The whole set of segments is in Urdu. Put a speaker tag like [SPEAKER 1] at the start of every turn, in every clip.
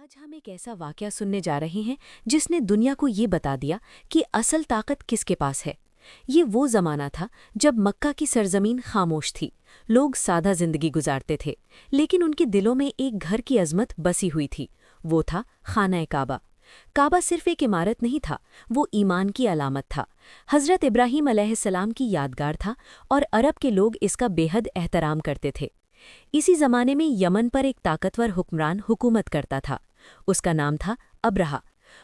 [SPEAKER 1] آج ہم ایک ایسا واقعہ سننے جا رہے ہیں جس نے دنیا کو یہ بتا دیا کہ اصل طاقت کس کے پاس ہے۔ یہ وہ زمانہ تھا جب مکہ کی سرزمین خاموش تھی، لوگ سادہ زندگی گزارتے تھے، لیکن ان کے دلوں میں ایک گھر کی عظمت بسی ہوئی تھی، وہ تھا خانہ کعبہ۔ کعبہ صرف ایک عمارت نہیں تھا، وہ ایمان کی علامت تھا، حضرت ابراہیم علیہ السلام کی یادگار تھا، اور عرب کے لوگ اس کا بے حد احترام کرتے تھے۔ اسی زمانے میں یمن پر ایک طاقتور حکمران حکومت کرتا تھا، اس کا نام تھا ابرہہ۔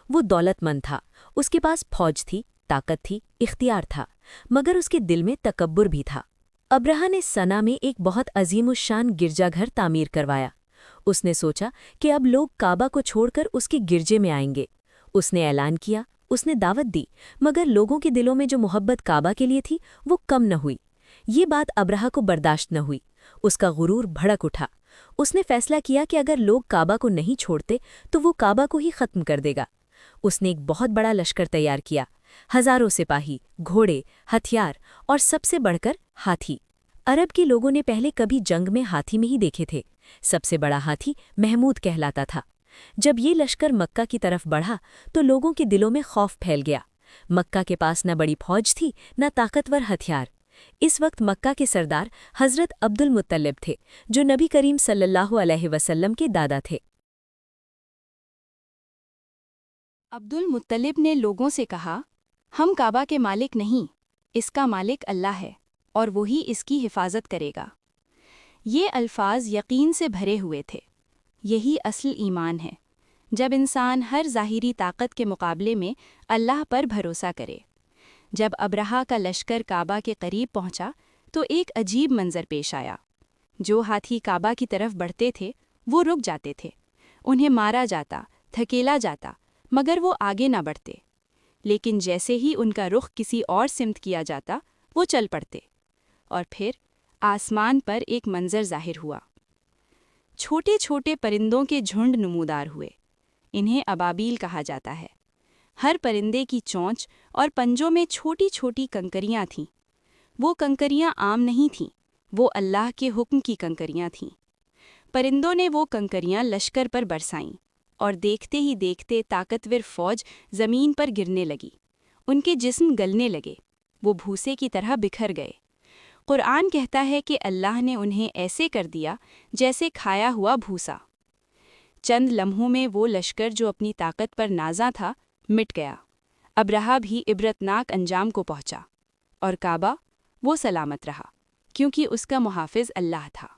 [SPEAKER 1] وہ دولت مند تھا، اس کے پاس فوج تھی، طاقت تھی، اختیار تھا، مگر اس کے دل میں تکبر بھی تھا۔ ابرہہ نے سنا میں ایک بہت عظیم الشان گرجا گھر تعمیر کروایا۔ اس نے سوچا کہ اب لوگ کعبہ کو چھوڑ کر اس کے گرجے میں آئیں گے۔ اس نے اعلان کیا، اس نے دعوت دی، مگر لوگوں کے دلوں میں جو محبت کعبہ کے لیے تھی وہ کم نہ ہوئی۔ یہ بات ابرہہ کو برداشت نہ ہوئی، اس کا غرور بھڑک اٹھا۔ اس نے فیصلہ کیا کہ اگر لوگ کعبہ کو نہیں چھوڑتے تو وہ کعبہ کو ہی ختم کر دے گا۔ اس نے ایک بہت بڑا لشکر تیار کیا، ہزاروں سپاہی، گھوڑے، ہتھیار اور سب سے بڑھ کر ہاتھی۔ عرب کے لوگوں نے پہلے کبھی جنگ میں ہاتھی میں ہی دیکھے تھے، سب سے بڑا ہاتھی محمود کہلاتا تھا۔ جب یہ لشکر مکہ کی طرف بڑھا تو لوگوں کے دلوں میں خوف پھیل گیا۔ مکہ کے پاس نہ بڑی فوج تھی، نہ طاقتور ہتھیار۔ اس وقت مکہ کے سردار حضرت عبد المطلب تھے، جو نبی کریم صلی اللہ علیہ وسلم کے دادا تھے۔
[SPEAKER 2] عبد المطلب نے لوگوں سے کہا، ہم کعبہ کے مالک نہیں، اس کا مالک اللہ ہے، اور وہی اس کی حفاظت کرے گا۔ یہ الفاظ یقین سے بھرے ہوئے تھے۔ یہی اصل ایمان ہے، جب انسان ہر ظاہری طاقت کے مقابلے میں اللہ پر بھروسہ کرے۔ جب ابرہہ کا لشکر کعبہ کے قریب پہنچا تو ایک عجیب منظر پیش آیا۔ جو ہاتھی کعبہ کی طرف بڑھتے تھے وہ رک جاتے تھے، انہیں مارا جاتا، دھکیلا جاتا، مگر وہ آگے نہ بڑھتے۔ لیکن جیسے ہی ان کا رخ کسی اور سمت کیا جاتا وہ چل پڑتے۔ اور پھر آسمان پر ایک منظر ظاہر ہوا۔ چھوٹے چھوٹے پرندوں کے جھنڈ نمودار ہوئے، انہیں ابابیل کہا جاتا ہے۔ ہر پرندے کی چونچ اور پنجوں میں چھوٹی چھوٹی کنکریاں تھیں۔ وہ کنکریاں عام نہیں تھیں، وہ اللہ کے حکم کی کنکریاں تھیں۔ پرندوں نے وہ کنکریاں لشکر پر برسائیں، اور دیکھتے ہی دیکھتے طاقتور فوج زمین پر گرنے لگی، ان کے جسم گلنے لگے، وہ بھوسے کی طرح بکھر گئے۔ قرآن کہتا ہے کہ اللہ نے انہیں ایسے کر دیا جیسے کھایا ہوا بھوسا۔ چند لمحوں میں وہ لشکر جو اپنی طاقت پر نازاں تھا مٹ گیا۔ ابرہہ بھی عبرتناک انجام کو پہنچا، اور کعبہ وہ سلامت رہا، کیونکہ اس کا محافظ اللہ تھا۔